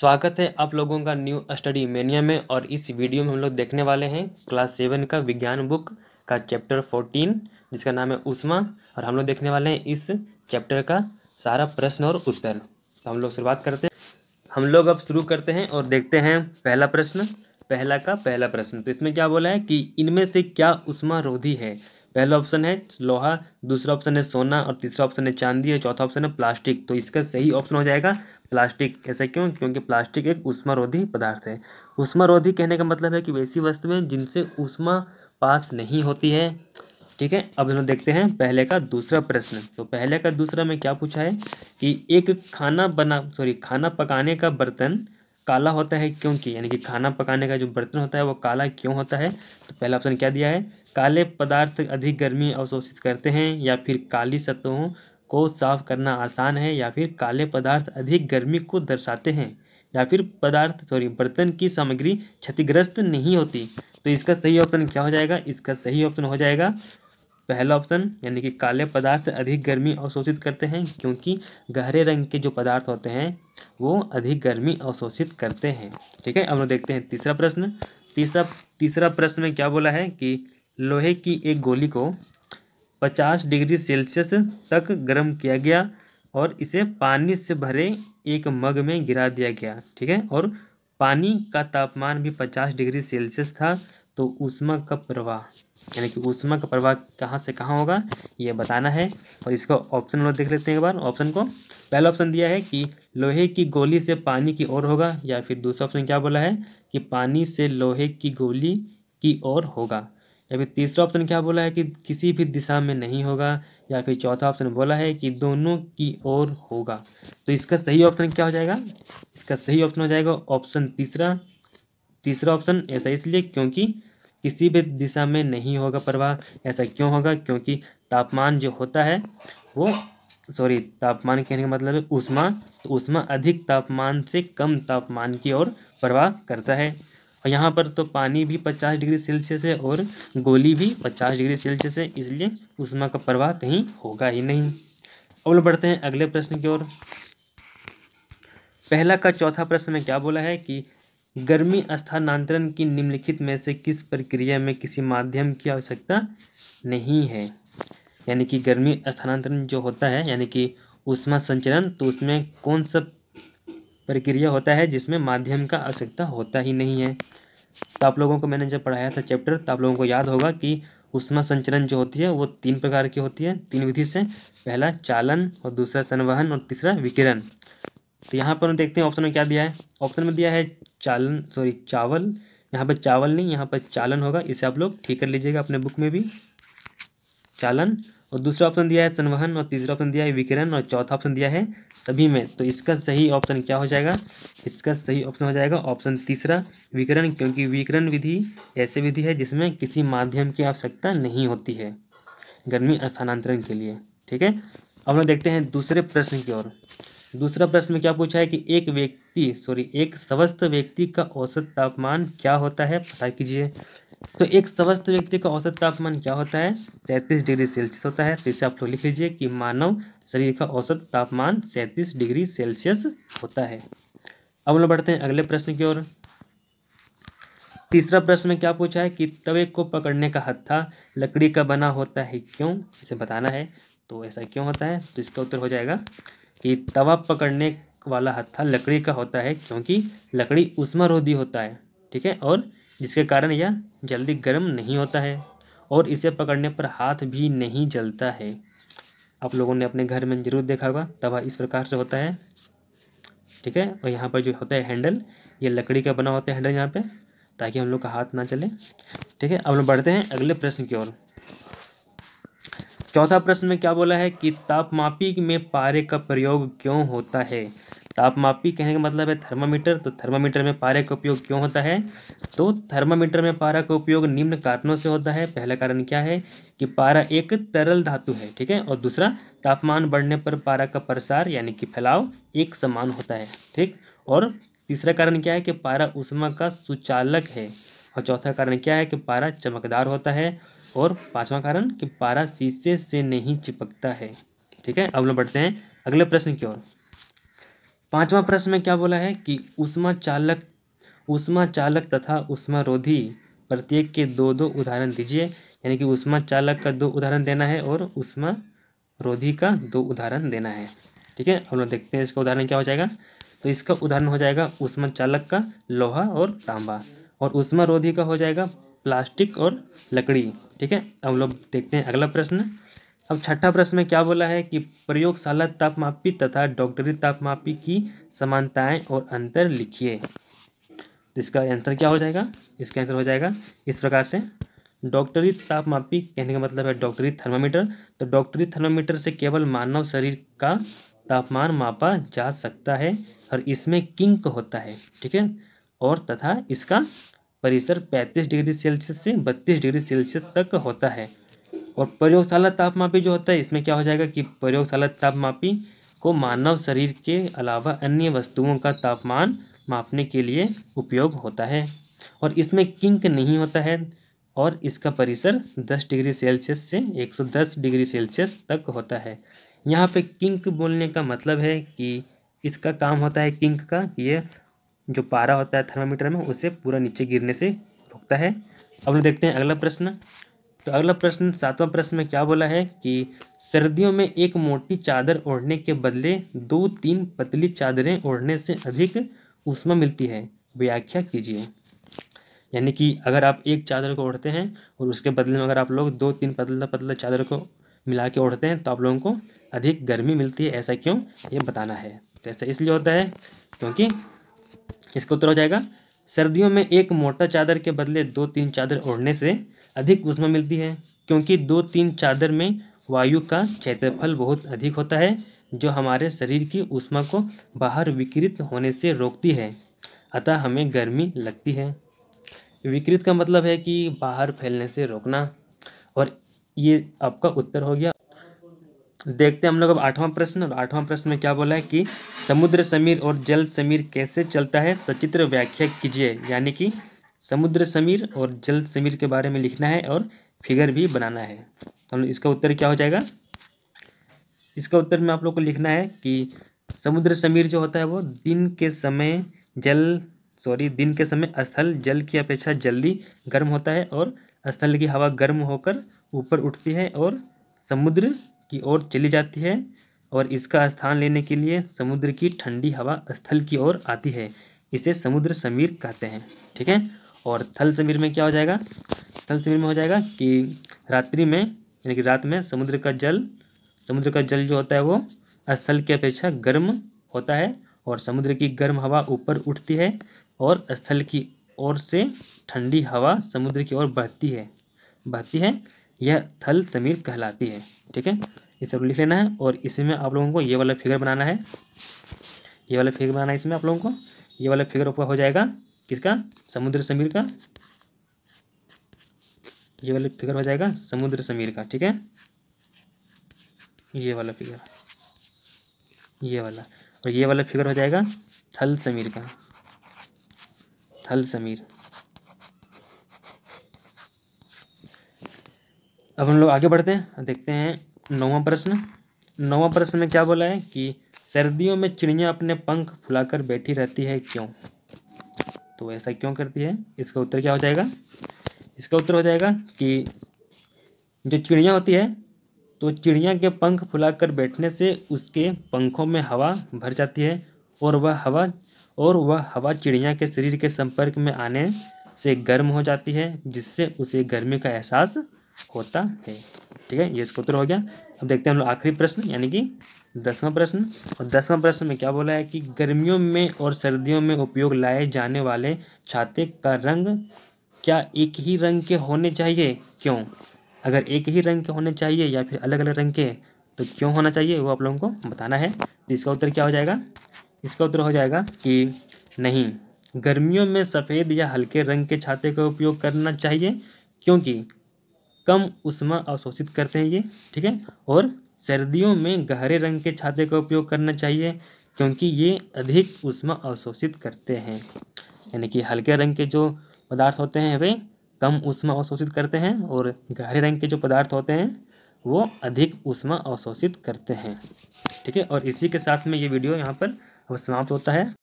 स्वागत है आप लोगों का न्यू स्टडी मेनिया में। और इस वीडियो में हम लोग देखने वाले हैं क्लास 7 का विज्ञान बुक का चैप्टर 14 जिसका नाम है ऊष्मा। और हम लोग देखने वाले हैं इस चैप्टर का सारा प्रश्न और उत्तर। तो हम लोग शुरुआत करते हैं। हम लोग अब शुरू करते हैं और देखते हैं पहला प्रश्न। तो इसमें क्या बोला है कि इनमें से क्या ऊष्मारोधी है। पहला ऑप्शन है लोहा, दूसरा ऑप्शन है सोना, और तीसरा ऑप्शन है चांदी, और चौथा ऑप्शन है प्लास्टिक। तो इसका सही ऑप्शन हो जाएगा प्लास्टिक। ऐसा क्यों? क्योंकि प्लास्टिक एक ऊष्मारोधी पदार्थ है। ऊष्मारोधी कहने का मतलब है कि वैसी वस्तुएं जिनसे ऊष्मा पास नहीं होती है। ठीक है, अब हम देखते हैं पहले का दूसरा प्रश्न। तो पहले का दूसरा में क्या पूछा है कि एक खाना पकाने का बर्तन काला होता है क्योंकि, यानी कि खाना पकाने का जो बर्तन होता है वो काला क्यों होता है। तो पहला ऑप्शन क्या दिया है, काले पदार्थ अधिक गर्मी अवशोषित करते हैं, या फिर काली सतहों को साफ करना आसान है, या फिर काले पदार्थ अधिक गर्मी को दर्शाते हैं, या फिर बर्तन की सामग्री क्षतिग्रस्त नहीं होती। तो इसका सही ऑप्शन क्या हो जाएगा? इसका सही ऑप्शन हो जाएगा पहला ऑप्शन, यानी कि काले पदार्थ अधिक गर्मी अवशोषित करते हैं क्योंकि गहरे रंग के जो पदार्थ होते हैं वो अधिक गर्मी अवशोषित करते हैं। ठीक है, अब हम देखते हैं तीसरा प्रश्न। तीसरा प्रश्न में क्या बोला है कि लोहे की एक गोली को 50 डिग्री सेल्सियस तक गर्म किया गया और इसे पानी से भरे एक मग में गिरा दिया गया। ठीक है, और पानी का तापमान भी 50 डिग्री सेल्सियस था। तो ऊष्मा का प्रवाह, यानी कि ऊष्मा का प्रवाह कहाँ से कहाँ होगा ये बताना है। और इसका ऑप्शन हम लोग देख लेते हैं एक बार ऑप्शन को। पहला ऑप्शन दिया है कि लोहे की गोली से पानी की ओर होगा, या फिर दूसरा ऑप्शन क्या बोला है कि पानी से लोहे की गोली की ओर होगा, या फिर तीसरा ऑप्शन क्या बोला है कि किसी भी दिशा में नहीं होगा, या फिर चौथा ऑप्शन बोला है कि दोनों की ओर होगा। तो इसका सही ऑप्शन क्या हो जाएगा? इसका सही ऑप्शन हो जाएगा ऑप्शन तीसरा ऑप्शन। ऐसा इसलिए क्योंकि किसी भी दिशा में नहीं होगा प्रवाह। ऐसा क्यों होगा? क्योंकि तापमान जो होता है वो तापमान कहने का मतलब है ऊष्मा। तो ऊष्मा अधिक तापमान से कम तापमान की ओर प्रवाह करता है। और यहाँ पर तो पानी भी 50 डिग्री सेल्सियस है और गोली भी 50 डिग्री सेल्सियस है, इसलिए ऊष्मा का प्रवाह कहीं होगा ही नहीं। अब लोग बढ़ते हैं अगले प्रश्न की ओर। पहला का चौथा प्रश्न में क्या बोला है कि गर्मी स्थानांतरण की निम्नलिखित में से किस प्रक्रिया में किसी माध्यम की आवश्यकता नहीं है। यानी कि गर्मी स्थानांतरण जो होता है, यानी कि ऊष्मा संचरण, तो उसमें कौन सा प्रक्रिया होता है जिसमें माध्यम का आवश्यकता होता ही नहीं है। तो आप लोगों को मैंने जब पढ़ाया था चैप्टर, तो आप लोगों को याद होगा कि ऊष्मा संचरण जो होती है वो 3 प्रकार की होती है, 3 विधि से। पहला चालन, और दूसरा संवहन, और तीसरा विकिरण। तो यहाँ पर हम देखते हैं ऑप्शन में क्या दिया है। ऑप्शन में दिया है चावल। यहाँ पर चावल नहीं, यहाँ पर चालन होगा। इसे आप लोग ठीक कर लीजिएगा अपने बुक में भी, चालन। और दूसरा ऑप्शन दिया है संवहन, और तीसरा ऑप्शन दिया है विकिरण, और चौथा ऑप्शन दिया है सभी में। तो इसका सही ऑप्शन क्या हो जाएगा? इसका सही ऑप्शन हो जाएगा ऑप्शन तीसरा, विकिरण। क्योंकि विकिरण विधि ऐसी विधि है जिसमें किसी माध्यम की आवश्यकता नहीं होती है गर्मी स्थानांतरण के लिए। ठीक है, अब हम देखते हैं दूसरे प्रश्न की ओर। दूसरा प्रश्न में क्या पूछा है कि एक स्वस्थ व्यक्ति का औसत तापमान क्या होता है, पता कीजिए। तो एक स्वस्थ व्यक्ति का औसत तापमान क्या होता है? 37 डिग्री सेल्सियस होता है। तो इसे आप लोग लिख लीजिए कि मानव शरीर का औसत तापमान 37 डिग्री सेल्सियस होता है। अब हम लोग बढ़ते हैं अगले प्रश्न की ओर। तीसरा प्रश्न में क्या पूछा है कि तवे को पकड़ने का हत्था लकड़ी का बना होता है क्यों, इसे बताना है। तो ऐसा क्यों होता है? तो इसका उत्तर हो जाएगा कि तवा पकड़ने वाला हत्था लकड़ी का होता है क्योंकि लकड़ी ऊष्मारोधी होता है। ठीक है, और जिसके कारण यह जल्दी गर्म नहीं होता है, और इसे पकड़ने पर हाथ भी नहीं जलता है। आप लोगों ने अपने घर में जरूर देखा होगा, तवा इस प्रकार से होता है। ठीक है, और यहाँ पर जो होता है हैंडल, ये लकड़ी का बना होता है हैंडल यहाँ पे, ताकि हम लोग का हाथ ना चले। ठीक है, अब हम बढ़ते हैं अगले प्रश्न की ओर। चौथा प्रश्न में क्या बोला है कि तापमापी में पारे का प्रयोग क्यों होता है। तापमापी कहने का मतलब है थर्मामीटर। तो थर्मामीटर में पारे का उपयोग क्यों होता है? तो थर्मामीटर में पारा का उपयोग निम्न कारणों से होता है। पहला कारण क्या है कि पारा एक तरल धातु है। ठीक है, और दूसरा, तापमान बढ़ने पर पारा का प्रसार यानी कि फैलाव एक समान होता है। ठीक, और तीसरा कारण क्या है कि पारा ऊष्मा का सुचालक है। और चौथा कारण क्या है कि पारा चमकदार होता है। और पांचवा कारण कि पारा शीशे से नहीं चिपकता है। ठीक है, अब लोग बढ़ते हैं अगले प्रश्न की ओर। 5वां प्रश्न में क्या बोला है कि ऊष्मा चालक तथा ऊष्मारोधी प्रत्येक के दो दो उदाहरण दीजिए। यानी कि ऊष्मा चालक का 2 उदाहरण देना है और ऊष्मारोधी का 2 उदाहरण देना है। ठीक है, हम लोग देखते हैं इसका उदाहरण क्या हो जाएगा। तो इसका उदाहरण हो जाएगा ऊष्मा चालक का लोहा और तांबा, और ऊष्मारोधी का हो जाएगा प्लास्टिक और लकड़ी। ठीक है, अब हम लोग देखते हैं अगला प्रश्न। अब 6ठा प्रश्न में क्या बोला है कि प्रयोगशाला तापमापी तथा डॉक्टरी तापमापी की समानताएं और अंतर लिखिए। तो इसका आंसर क्या हो जाएगा, इसका आंसर हो जाएगा इस प्रकार से। डॉक्टरी तापमापी कहने का मतलब है डॉक्टरी थर्मामीटर। तो डॉक्टरी थर्मामीटर से केवल मानव शरीर का तापमान मापा जा सकता है और इसमें किंक होता है। ठीक है, और तथा इसका परिसर 35 डिग्री सेल्सियस से 32 डिग्री सेल्सियस तक होता है। और प्रयोगशाला तापमापी जो होता है इसमें क्या हो जाएगा कि प्रयोगशाला तापमापी को मानव शरीर के अलावा अन्य वस्तुओं का तापमान मापने के लिए उपयोग होता है, और इसमें किंक नहीं होता है, और इसका परिसर 10 डिग्री सेल्सियस से 110 डिग्री सेल्सियस तक होता है। यहाँ पे किंक बोलने का मतलब है कि इसका काम होता है किंक का, ये जो पारा होता है थर्मामीटर में उसे पूरा नीचे गिरने से रोकता है। अब लोग देखते हैं अगला प्रश्न। तो अगला प्रश्न 7वां प्रश्न में क्या बोला है कि सर्दियों में एक मोटी चादर ओढ़ने के बदले 2-3 पतली चादरें ओढ़ने से अधिक ऊष्मा मिलती है, व्याख्या कीजिए। यानी कि अगर आप एक चादर को ओढ़ते हैं और उसके बदले में अगर आप लोग 2-3 पतला पतला चादर को मिला के ओढ़ते हैं तो आप लोगों को अधिक गर्मी मिलती है। ऐसा क्यों, ये बताना है। तो ऐसा इसलिए होता है क्योंकि इसका उत्तर हो जाएगा सर्दियों में एक मोटा चादर के बदले 2-3 चादर ओढ़ने से अधिक ऊष्मा मिलती है, क्योंकि 2-3 चादर में वायु का क्षेत्रफल बहुत अधिक होता है जो हमारे शरीर की ऊष्मा को बाहर विकिरित होने से रोकती है, अतः हमें गर्मी लगती है। विकिरित का मतलब है कि बाहर फैलने से रोकना, और ये आपका उत्तर हो गया। देखते हैं हम लोग अब 8वां प्रश्न। और 8वां प्रश्न में क्या बोला है कि समुद्र समीर और जल समीर कैसे चलता है, सचित्र व्याख्या कीजिए। यानी कि समुद्र समीर और जल समीर के बारे में लिखना है और फिगर भी बनाना है। तो हम इसका उत्तर क्या हो जाएगा, इसका उत्तर में आप लोग को लिखना है कि समुद्र समीर जो होता है वो दिन के समय स्थल जल की अपेक्षा जल्दी गर्म होता है, और स्थल की हवा गर्म होकर ऊपर उठती है और समुद्र की ओर चली जाती है, और इसका स्थान लेने के लिए समुद्र की ठंडी हवा स्थल की ओर आती है। इसे समुद्र समीर कहते हैं। ठीक है, और थल समीर में क्या हो जाएगा, थल समीर में हो जाएगा कि रात्रि में यानी कि रात में समुद्र का जल जो होता है वो स्थल की अपेक्षा गर्म होता है, और समुद्र की गर्म हवा ऊपर उठती है और स्थल की ओर से ठंडी हवा समुद्र की ओर बहती है। यह थल समीर कहलाती है। ठीक है, इसे लिख लेना है, और इसमें आप लोगों को ये वाला फिगर बनाना है। इसमें आप लोगों को ये वाला फिगर ऊपर हो जाएगा किसका, समुद्र समीर का। ये वाला फिगर हो जाएगा समुद्र समीर का। ठीक है, ये वाला फिगर, ये वाला, और ये वाला फिगर हो जाएगा थल समीर का, थल समीर। अब हम लोग आगे बढ़ते हैं, देखते हैं 9वां प्रश्न। 9वां प्रश्न में क्या बोला है कि सर्दियों में चिड़ियाँ अपने पंख फुलाकर बैठी रहती है, क्यों। तो ऐसा क्यों करती है, इसका उत्तर क्या हो जाएगा, इसका उत्तर हो जाएगा कि जो चिड़िया होती है तो चिड़िया के पंख फुलाकर बैठने से उसके पंखों में हवा भर जाती है, और वह हवा चिड़िया के शरीर के संपर्क में आने से गर्म हो जाती है, जिससे उसे गर्मी का एहसास होता है। ठीक है, ये इसका उत्तर हो गया। अब देखते हैं हम लोग आखिरी प्रश्न यानी कि 10वां प्रश्न। और 10वां प्रश्न में क्या बोला है कि गर्मियों में और सर्दियों में उपयोग लाए जाने वाले छाते का रंग क्या एक ही रंग के होने चाहिए, क्यों। अगर एक ही रंग के होने चाहिए या फिर अलग अलग रंग के तो क्यों होना चाहिए वो आप लोगों को बताना है। तो इसका उत्तर क्या हो जाएगा, इसका उत्तर हो जाएगा कि नहीं, गर्मियों में सफ़ेद या हल्के रंग के छाते का उपयोग करना चाहिए, क्योंकि कम ऊष्मा अवशोषित करते हैं ये। ठीक है, और सर्दियों में गहरे रंग के छाते का उपयोग करना चाहिए, क्योंकि ये अधिक ऊष्मा अवशोषित करते हैं। यानी कि हल्के रंग के जो पदार्थ होते हैं वे कम ऊष्मा अवशोषित करते हैं, और गहरे रंग के जो पदार्थ होते हैं वो अधिक ऊष्मा अवशोषित करते हैं। ठीक है, और इसी के साथ में ये वीडियो यहाँ पर वो समाप्त होता है।